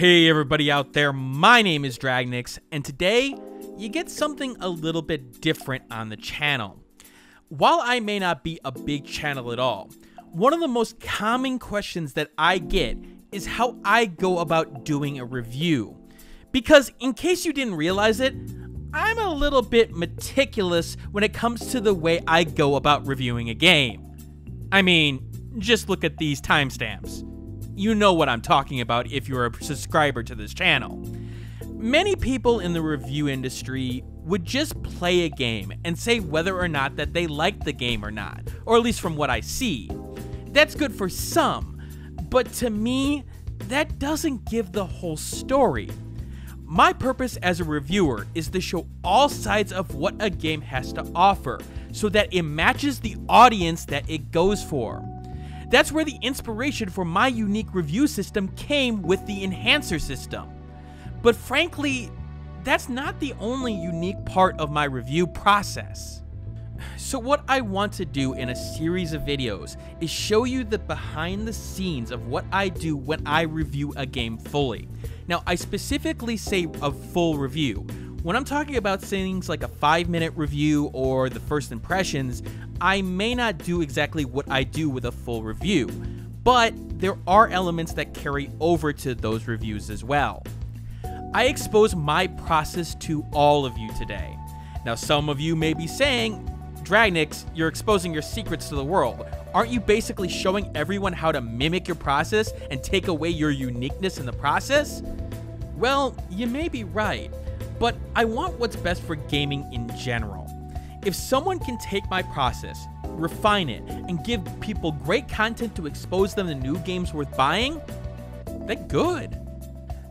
Hey everybody out there, my name is Dragnix, and today you get something a little bit different on the channel. While I may not be a big channel at all, one of the most common questions that I get is how I go about doing a review. Because in case you didn't realize it, I'm a little bit meticulous when it comes to the way I go about reviewing a game. I mean, just look at these timestamps. You know what I'm talking about if you're a subscriber to this channel. Many people in the review industry would just play a game and say whether or not that they like the game or not, or at least from what I see. That's good for some, but to me, that doesn't give the whole story. My purpose as a reviewer is to show all sides of what a game has to offer, so that it matches the audience that it goes for. That's where the inspiration for my unique review system came with the enhancer system. But frankly, that's not the only unique part of my review process. So what I want to do in a series of videos is show you the behind the scenes of what I do when I review a game fully. Now, I specifically say a full review. When I'm talking about things like a 5-minute review or the first impressions, I may not do exactly what I do with a full review, but there are elements that carry over to those reviews as well. I expose my process to all of you today. Now, some of you may be saying, Dragnix, you're exposing your secrets to the world. Aren't you basically showing everyone how to mimic your process and take away your uniqueness in the process? Well, you may be right, but I want what's best for gaming in general. If someone can take my process, refine it, and give people great content to expose them to new games worth buying, then good.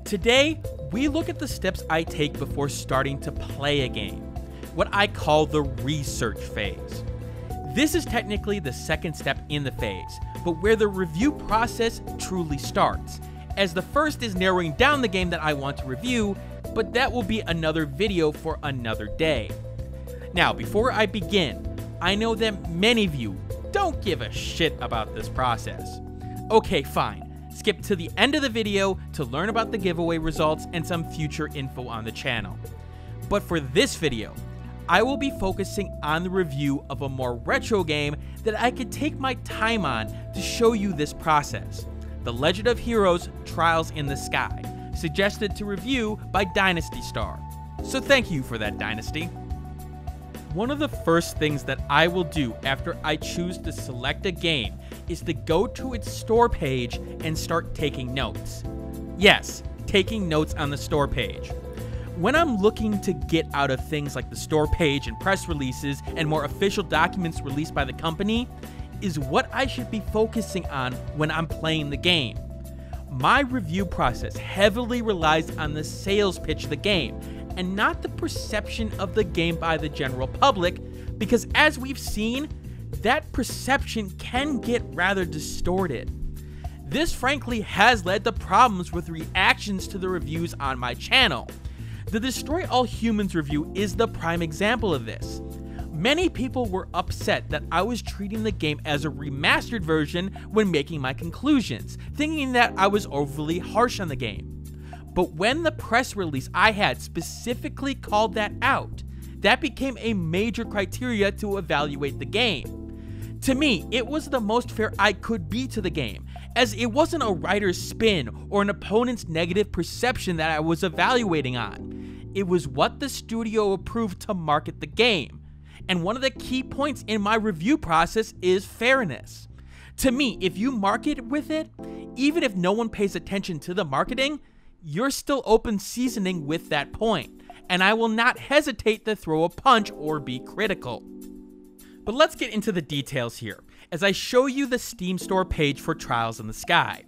Today, we look at the steps I take before starting to play a game, what I call the research phase. This is technically the second step in the phase, but where the review process truly starts, as the first is narrowing down the game that I want to review, but that will be another video for another day. Now, before I begin, I know that many of you don't give a shit about this process. Okay, fine. Skip to the end of the video to learn about the giveaway results and some future info on the channel. But for this video, I will be focusing on the review of a more retro game that I could take my time on to show you this process. The Legend of Heroes Trials in the Sky, suggested to review by Dynasty Star. So thank you for that, Dynasty. One of the first things that I will do after I choose to select a game is to go to its store page and start taking notes. Yes, taking notes on the store page. When I'm looking to get out of things like the store page and press releases and more official documents released by the company, is what I should be focusing on when I'm playing the game. My review process heavily relies on the sales pitch of the game, and not the perception of the game by the general public, because as we've seen, that perception can get rather distorted. This frankly has led to problems with reactions to the reviews on my channel. The Destroy All Humans review is the prime example of this. Many people were upset that I was treating the game as a remastered version when making my conclusions, thinking that I was overly harsh on the game. But when the press release I had specifically called that out, that became a major criteria to evaluate the game. To me, it was the most fair I could be to the game, as it wasn't a writer's spin or an opponent's negative perception that I was evaluating on. It was what the studio approved to market the game. And one of the key points in my review process is fairness. To me, if you market with it, even if no one pays attention to the marketing, you're still open seasoning with that point, and I will not hesitate to throw a punch or be critical. But let's get into the details here, as I show you the Steam store page for Trials in the Sky.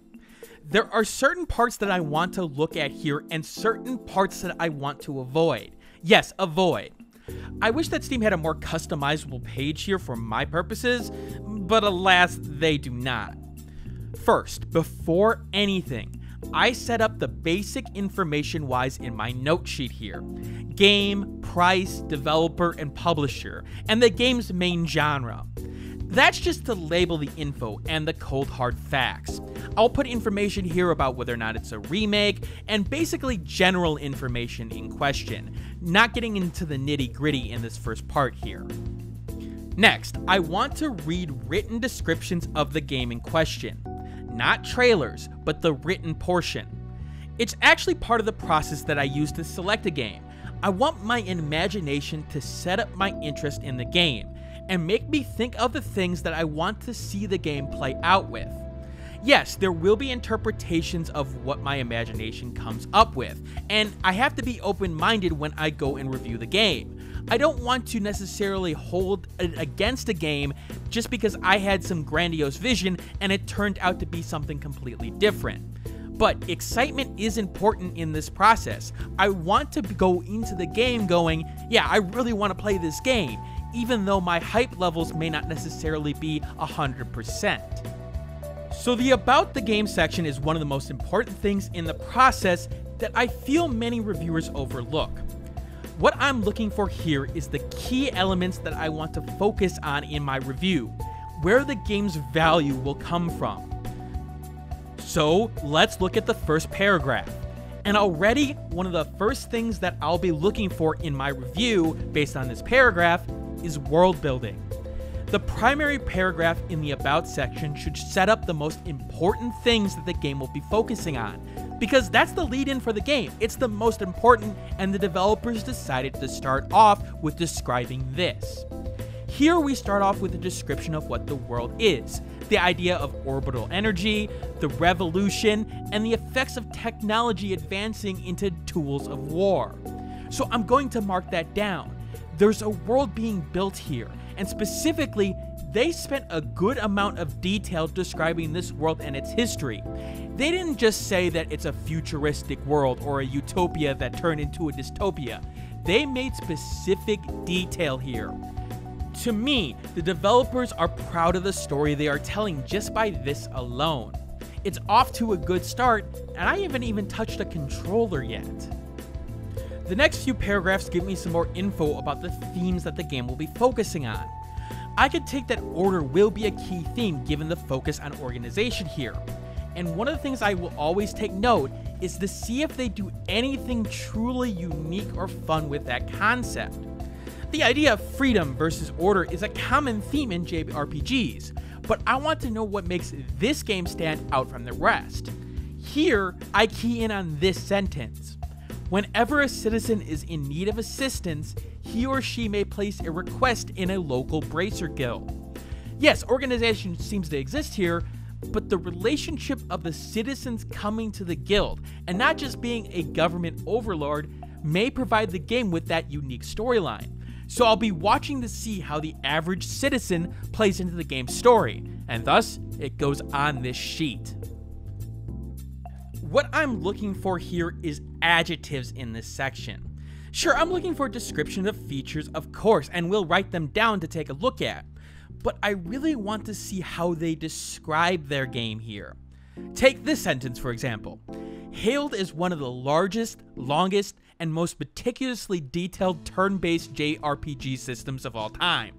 There are certain parts that I want to look at here and certain parts that I want to avoid. Yes, avoid. I wish that Steam had a more customizable page here for my purposes, but alas, they do not. First, before anything, I set up the basic information-wise in my note sheet here. Game, price, developer, and publisher, and the game's main genre. That's just to label the info and the cold hard facts. I'll put information here about whether or not it's a remake, and basically general information in question, not getting into the nitty-gritty in this first part here. Next, I want to read written descriptions of the game in question. Not trailers, but the written portion. It's actually part of the process that I use to select a game. I want my imagination to set up my interest in the game, and make me think of the things that I want to see the game play out with. Yes, there will be interpretations of what my imagination comes up with, and I have to be open-minded when I go and review the game. I don't want to necessarily hold it against a game just because I had some grandiose vision and it turned out to be something completely different. But excitement is important in this process. I want to go into the game going, yeah, I really want to play this game, even though my hype levels may not necessarily be 100%. So the About the Game section is one of the most important things in the process that I feel many reviewers overlook. What I'm looking for here is the key elements that I want to focus on in my review, where the game's value will come from. So let's look at the first paragraph. And already, one of the first things that I'll be looking for in my review based on this paragraph is world building. The primary paragraph in the About section should set up the most important things that the game will be focusing on, because that's the lead-in for the game. It's the most important, and the developers decided to start off with describing this. Here we start off with a description of what the world is, the idea of orbital energy, the revolution, and the effects of technology advancing into tools of war. So I'm going to mark that down. There's a world being built here, and specifically, they spent a good amount of detail describing this world and its history. They didn't just say that it's a futuristic world or a utopia that turned into a dystopia. They made specific detail here. To me, the developers are proud of the story they are telling just by this alone. It's off to a good start, and I haven't even touched a controller yet. The next few paragraphs give me some more info about the themes that the game will be focusing on. I could take that order will be a key theme given the focus on organization here. And one of the things I will always take note is to see if they do anything truly unique or fun with that concept. The idea of freedom versus order is a common theme in JRPGs, but I want to know what makes this game stand out from the rest. Here, I key in on this sentence. Whenever a citizen is in need of assistance, he or she may place a request in a local bracer guild. Yes, organization seems to exist here, but the relationship of the citizens coming to the guild, and not just being a government overlord, may provide the game with that unique storyline. So I'll be watching to see how the average citizen plays into the game's story, and thus, it goes on this sheet. What I'm looking for here is adjectives in this section. Sure, I'm looking for a description of features, of course, and we'll write them down to take a look at. But I really want to see how they describe their game here. Take this sentence, for example. Hailed as one of the largest, longest, and most meticulously detailed turn-based JRPG systems of all time.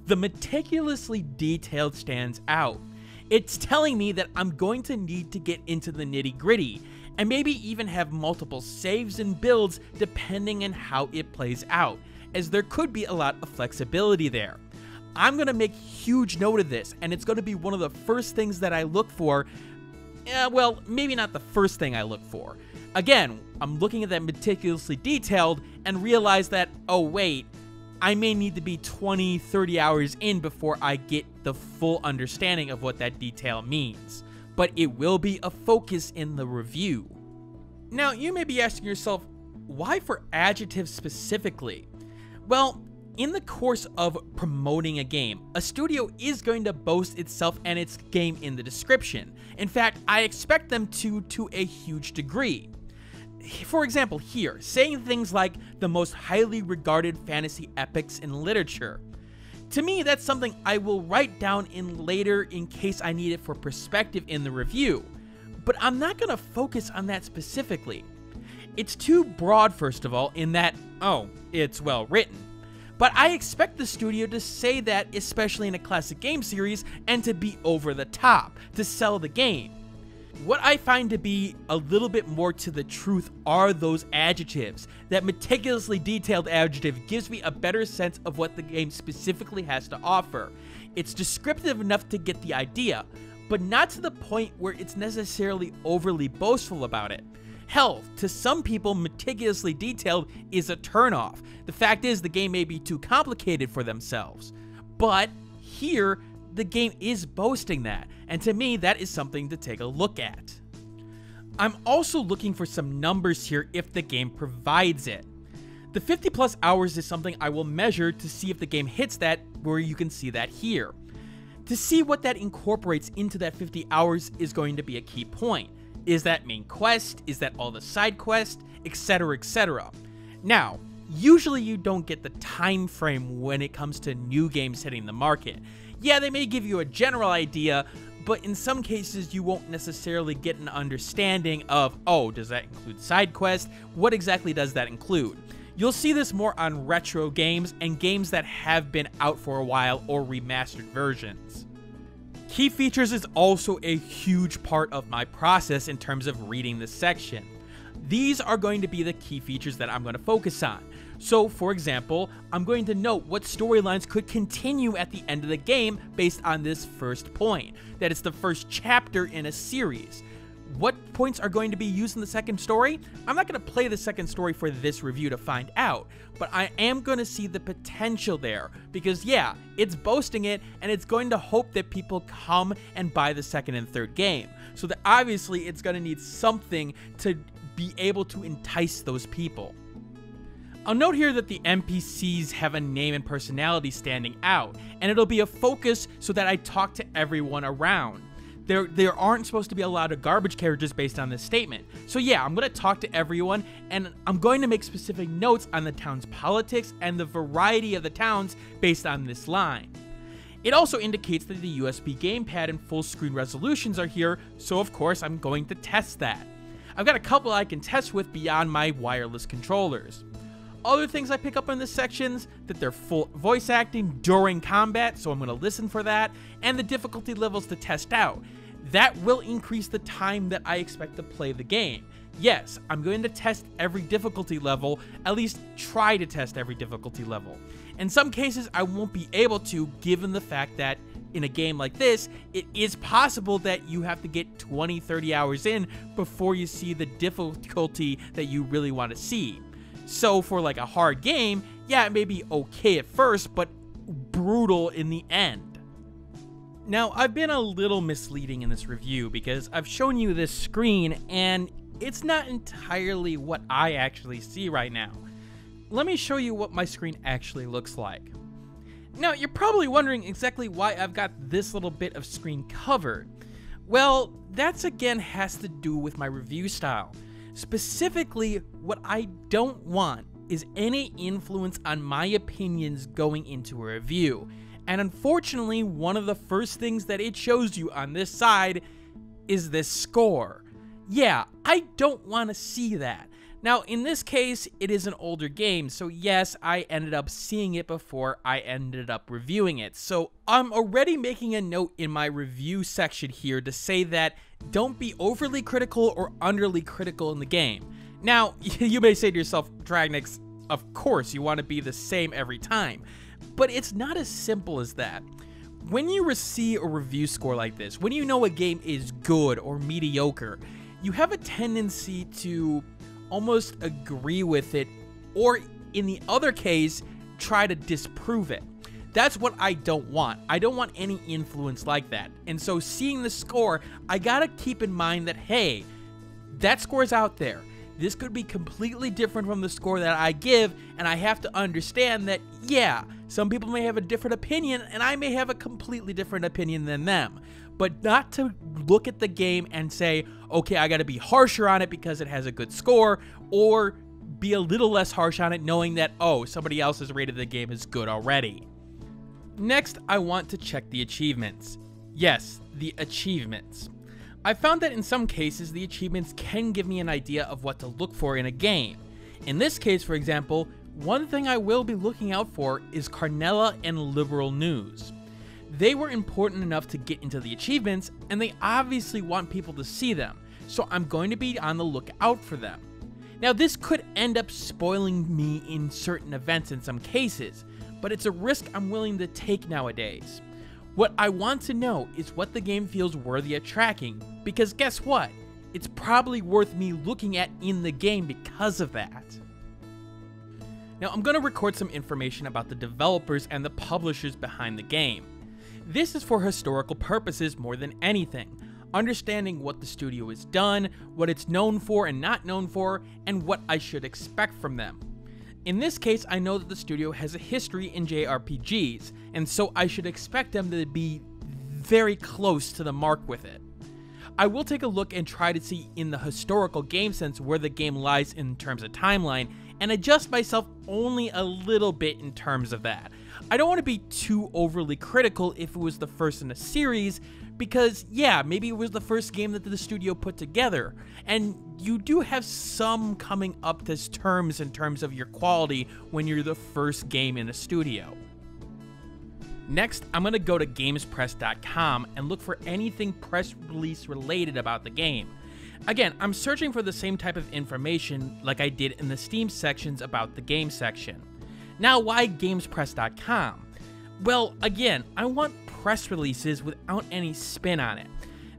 The meticulously detailed stands out. It's telling me that I'm going to need to get into the nitty-gritty, and maybe even have multiple saves and builds depending on how it plays out, as there could be a lot of flexibility there. I'm going to make huge note of this, and it's going to be one of the first things that I look for. Well, maybe not the first thing I look for. Again, I'm looking at that meticulously detailed and realize that, oh wait, I may need to be 20, 30 hours in before I get the full understanding of what that detail means. But it will be a focus in the review. Now, you may be asking yourself, why for adjectives specifically? Well, in the course of promoting a game, a studio is going to boast itself and its game in the description. In fact, I expect them to a huge degree. For example, here, saying things like the most highly regarded fantasy epics in literature. To me, that's something I will write down in later in case I need it for perspective in the review, but I'm not going to focus on that specifically. It's too broad, first of all, in that, oh, it's well written. But I expect the studio to say that, especially in a classic game series, and to be over the top, to sell the game. What I find to be a little bit more to the truth are those adjectives. That meticulously detailed adjective gives me a better sense of what the game specifically has to offer. It's descriptive enough to get the idea, but not to the point where it's necessarily overly boastful about it. Hell, to some people, meticulously detailed is a turnoff. The fact is, the game may be too complicated for themselves. But here, the game is boasting that, and to me, that is something to take a look at. I'm also looking for some numbers here if the game provides it. The 50 plus hours is something I will measure to see if the game hits that, where you can see that here. To see what that incorporates into that 50 hours is going to be a key point. Is that main quest? Is that all the side quests? Etc, etc. Now, usually you don't get the time frame when it comes to new games hitting the market. Yeah, they may give you a general idea, but in some cases you won't necessarily get an understanding of, oh, does that include side quests? What exactly does that include? You'll see this more on retro games and games that have been out for a while or remastered versions. Key features is also a huge part of my process in terms of reading this section. These are going to be the key features that I'm going to focus on. So, for example, I'm going to note what storylines could continue at the end of the game based on this first point, that it's the first chapter in a series. What points are going to be used in the second story? I'm not going to play the second story for this review to find out, but I am going to see the potential there, because yeah, it's boasting it, and it's going to hope that people come and buy the second and third game. So that obviously it's going to need something to be able to entice those people. I'll note here that the NPCs have a name and personality standing out, and it'll be a focus so that I talk to everyone around. There aren't supposed to be a lot of garbage characters based on this statement. So yeah, I'm going to talk to everyone, and I'm going to make specific notes on the town's politics and the variety of the towns based on this line. It also indicates that the USB gamepad and full screen resolutions are here, so of course I'm going to test that. I've got a couple I can test with beyond my wireless controllers. Other things I pick up in this sections, that they're full voice acting during combat, so I'm going to listen for that, and the difficulty levels to test out. That will increase the time that I expect to play the game. Yes, I'm going to test every difficulty level, at least try to test every difficulty level. In some cases, I won't be able to, given the fact that in a game like this, it is possible that you have to get 20-30 hours in before you see the difficulty that you really want to see. So for like a hard game, yeah, it may be okay at first, but brutal in the end. Now, I've been a little misleading in this review because I've shown you this screen and it's not entirely what I actually see right now. Let me show you what my screen actually looks like. Now, you're probably wondering exactly why I've got this little bit of screen covered. Well, that's again has to do with my review style. Specifically, what I don't want is any influence on my opinions going into a review. And unfortunately, one of the first things that it shows you on this side is this score. Yeah, I don't want to see that. Now, in this case, it is an older game, so yes, I ended up seeing it before I ended up reviewing it. So I'm already making a note in my review section here to say that don't be overly critical or underly critical in the game. Now, you may say to yourself, Dragnix, of course you want to be the same every time. But it's not as simple as that. When you receive a review score like this, when you know a game is good or mediocre, you have a tendency to almost agree with it, or in the other case, try to disprove it. That's what I don't want. I don't want any influence like that. And so seeing the score, I gotta keep in mind that, hey, that score's out there. This could be completely different from the score that I give, and I have to understand that, yeah, some people may have a different opinion, and I may have a completely different opinion than them. But not to look at the game and say, okay, I gotta be harsher on it because it has a good score, or be a little less harsh on it knowing that, oh, somebody else has rated the game as good already. Next, I want to check the achievements. Yes, the achievements. I found that in some cases, the achievements can give me an idea of what to look for in a game. In this case, for example, One thing I will be looking out for is Carnella and Liberal News. They were important enough to get into the achievements, and they obviously want people to see them, so I'm going to be on the lookout for them. Now, this could end up spoiling me in certain events in some cases, but it's a risk I'm willing to take nowadays. What I want to know is what the game feels worthy of tracking, because guess what? It's probably worth me looking at in the game because of that. Now, I'm going to record some information about the developers and the publishers behind the game. This is for historical purposes more than anything, understanding what the studio has done, what it's known for and not known for, and what I should expect from them. In this case, I know that the studio has a history in JRPGs, and so I should expect them to be very close to the mark with it. I will take a look and try to see in the historical game sense where the game lies in terms of timeline, and adjust myself only a little bit in terms of that. I don't want to be too overly critical if it was the first in a series, because yeah, maybe it was the first game that the studio put together, and you do have some coming up to terms in terms of your quality when you're the first game in a studio. Next, I'm going to go to gamespress.com and look for anything press release related about the game. Again, I'm searching for the same type of information like I did in the Steam sections about the game section. Now, why gamespress.com? Well, again, I want press releases without any spin on it.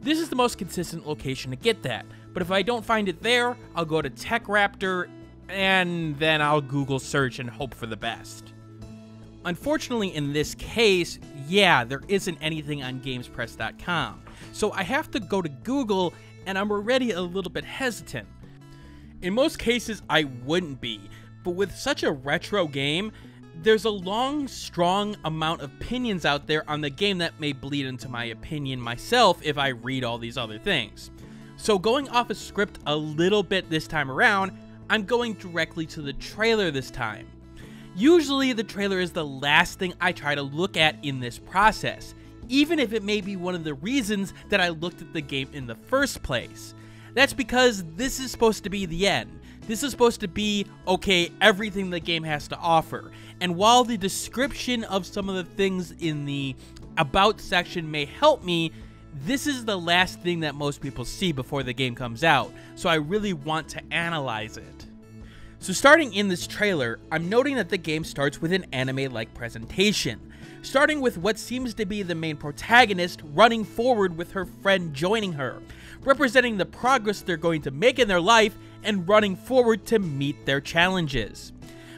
This is the most consistent location to get that, but if I don't find it there, I'll go to TechRaptor, and then I'll Google search and hope for the best. Unfortunately, in this case, yeah, there isn't anything on gamespress.com, so I have to go to Google, and I'm already a little bit hesitant. In most cases, I wouldn't be, but with such a retro game, there's a long, strong amount of opinions out there on the game that may bleed into my opinion myself if I read all these other things. So going off a script a little bit this time around, I'm going directly to the trailer this time. Usually the trailer is the last thing I try to look at in this process, even if it may be one of the reasons that I looked at the game in the first place. That's because this is supposed to be the end. This is supposed to be, okay, everything the game has to offer. And while the description of some of the things in the About section may help me, this is the last thing that most people see before the game comes out, so I really want to analyze it. So starting in this trailer, I'm noting that the game starts with an anime-like presentation, starting with what seems to be the main protagonist running forward with her friend joining her, representing the progress they're going to make in their life and running forward to meet their challenges.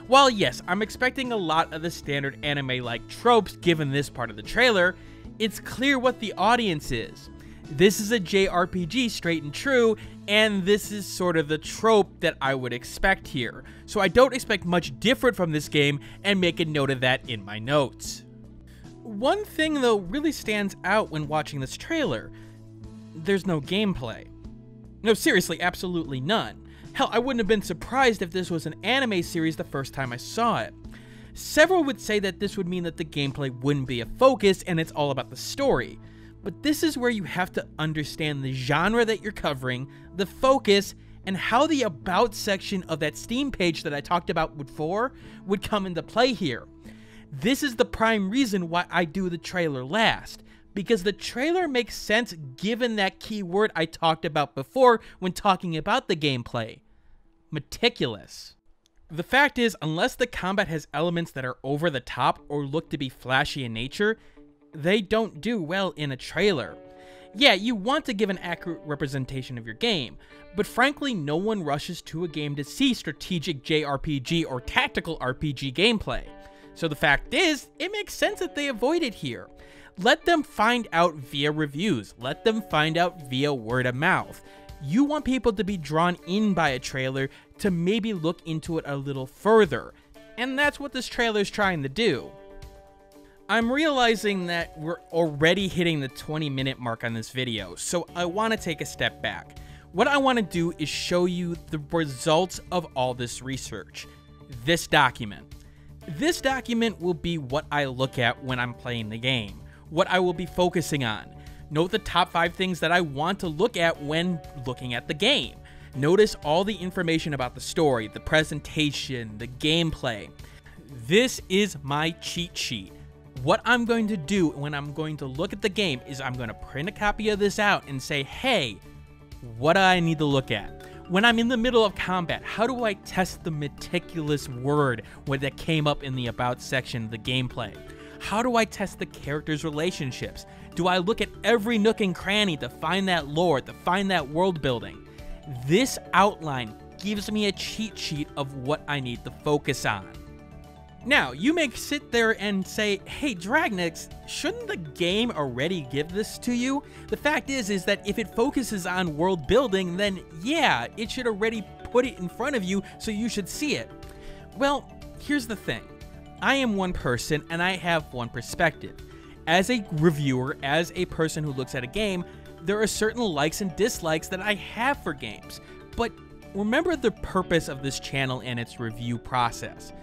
While yes, I'm expecting a lot of the standard anime-like tropes given this part of the trailer, it's clear what the audience is. This is a JRPG straight and true, and this is sort of the trope that I would expect here, so I don't expect much different from this game and make a note of that in my notes. One thing though really stands out when watching this trailer: there's no gameplay. No, seriously, absolutely none. Hell, I wouldn't have been surprised if this was an anime series the first time I saw it. Several would say that this would mean that the gameplay wouldn't be a focus and it's all about the story. But this is where you have to understand the genre that you're covering, the focus, and how the About section of that Steam page that I talked about before would come into play here. This is the prime reason why I do the trailer last, because the trailer makes sense given that keyword I talked about before when talking about the gameplay: meticulous. The fact is, unless the combat has elements that are over the top or look to be flashy in nature, they don't do well in a trailer. Yeah, you want to give an accurate representation of your game, but frankly, no one rushes to a game to see strategic JRPG or tactical RPG gameplay. So the fact is, it makes sense that they avoid it here. Let them find out via reviews. Let them find out via word of mouth. You want people to be drawn in by a trailer to maybe look into it a little further, and that's what this trailer is trying to do. I'm realizing that we're already hitting the 20-minute mark on this video, so I want to take a step back. What I want to do is show you the results of all this research. This document. This document will be what I look at when I'm playing the game, what I will be focusing on. Note the top 5 things that I want to look at when looking at the game. Notice all the information about the story, the presentation, the gameplay. This is my cheat sheet. What I'm going to do when I'm going to look at the game is I'm going to print a copy of this out and say, hey, what do I need to look at? When I'm in the middle of combat, how do I test the meticulous word that came up in the About section of the gameplay? How do I test the characters' relationships? Do I look at every nook and cranny to find that lore, to find that world building? This outline gives me a cheat sheet of what I need to focus on. Now, you may sit there and say, hey, Dragnix, shouldn't the game already give this to you? The fact is that if it focuses on world building, then yeah, it should already put it in front of you, so you should see it. Well, here's the thing. I am one person, and I have one perspective. As a reviewer, as a person who looks at a game, there are certain likes and dislikes that I have for games. But remember the purpose of this channel and its review process.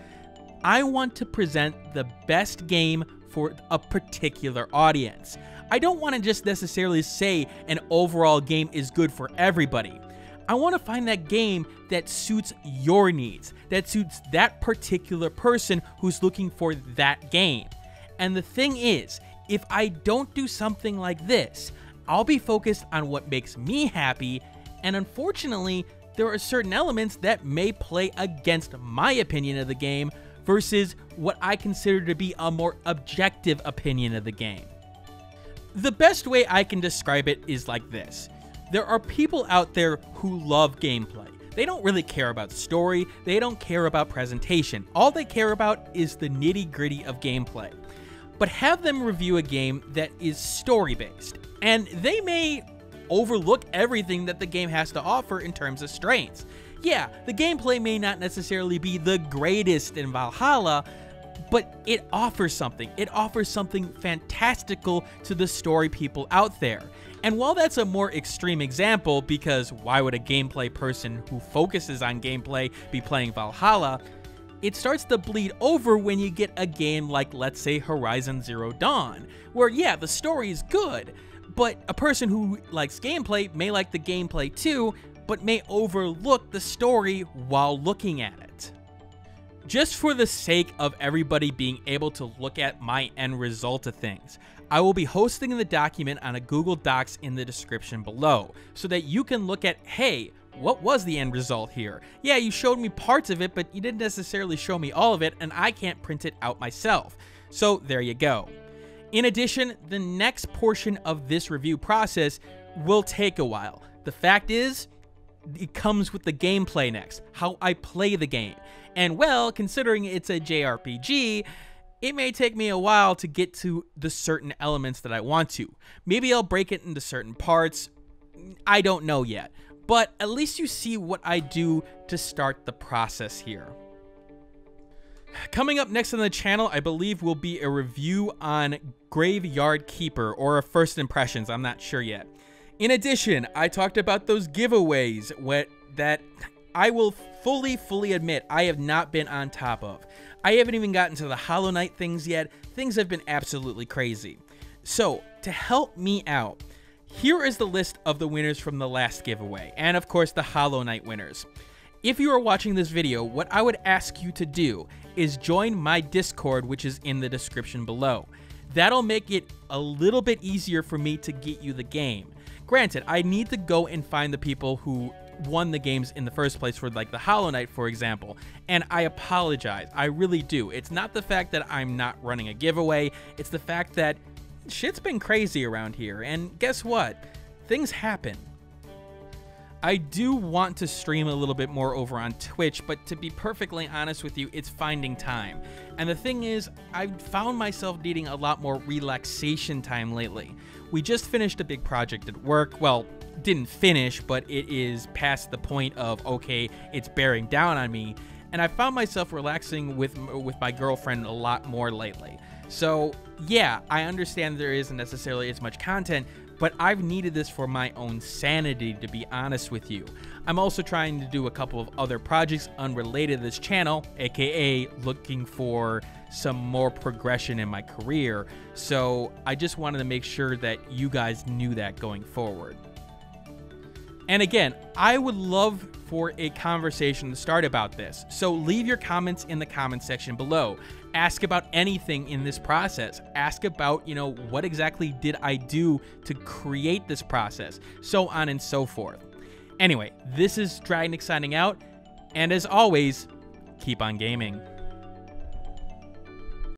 I want to present the best game for a particular audience. I don't want to just necessarily say an overall game is good for everybody. I want to find that game that suits your needs, that suits that particular person who's looking for that game. And the thing is, if I don't do something like this, I'll be focused on what makes me happy, and unfortunately, there are certain elements that may play against my opinion of the game versus what I consider to be a more objective opinion of the game. The best way I can describe it is like this. There are people out there who love gameplay. They don't really care about story, they don't care about presentation. All they care about is the nitty-gritty of gameplay. But have them review a game that is story-based, and they may overlook everything that the game has to offer in terms of strengths. Yeah, the gameplay may not necessarily be the greatest in Valhalla, but it offers something. It offers something fantastical to the story people out there. And while that's a more extreme example, because why would a gameplay person who focuses on gameplay be playing Valhalla, it starts to bleed over when you get a game like, let's say, Horizon Zero Dawn, where yeah, the story is good, but a person who likes gameplay may like the gameplay too, but may overlook the story while looking at it. Just for the sake of everybody being able to look at my end result of things, I will be hosting the document on a Google Docs in the description below, so that you can look at, hey, what was the end result here? Yeah, you showed me parts of it, but you didn't necessarily show me all of it, and I can't print it out myself. So there you go. In addition, the next portion of this review process will take a while. The fact is, it comes with the gameplay next, how I play the game. And well, considering it's a JRPG, it may take me a while to get to the certain elements that I want to. Maybe I'll break it into certain parts, I don't know yet. But at least you see what I do to start the process here. Coming up next on the channel, I believe will be a review on Graveyard Keeper, or a first impressions, I'm not sure yet. In addition, I talked about those giveaways that I will fully admit I have not been on top of. I haven't even gotten to the Hollow Knight things yet. Things have been absolutely crazy. So, to help me out, here is the list of the winners from the last giveaway, and of course the Hollow Knight winners. If you are watching this video, what I would ask you to do is join my Discord, which is in the description below. That'll make it a little bit easier for me to get you the game. Granted, I need to go and find the people who won the games in the first place for like the Hollow Knight, for example, and I apologize, I really do. It's not the fact that I'm not running a giveaway, it's the fact that shit's been crazy around here, and guess what? Things happen. I do want to stream a little bit more over on Twitch, but to be perfectly honest with you, it's finding time. And the thing is, I've found myself needing a lot more relaxation time lately. We just finished a big project at work. Well, didn't finish, but it is past the point of, okay, it's bearing down on me. And I found myself relaxing with my girlfriend a lot more lately. So yeah, I understand there isn't necessarily as much content, but I've needed this for my own sanity, to be honest with you. I'm also trying to do a couple of other projects unrelated to this channel, aka looking for some more progression in my career, so I just wanted to make sure that you guys knew that going forward. And again, I would love for a conversation to start about this. So leave your comments in the comment section below. Ask about anything in this process. Ask about, what exactly did I do to create this process? So on and so forth. Anyway, this is Dragnix signing out. And as always, keep on gaming.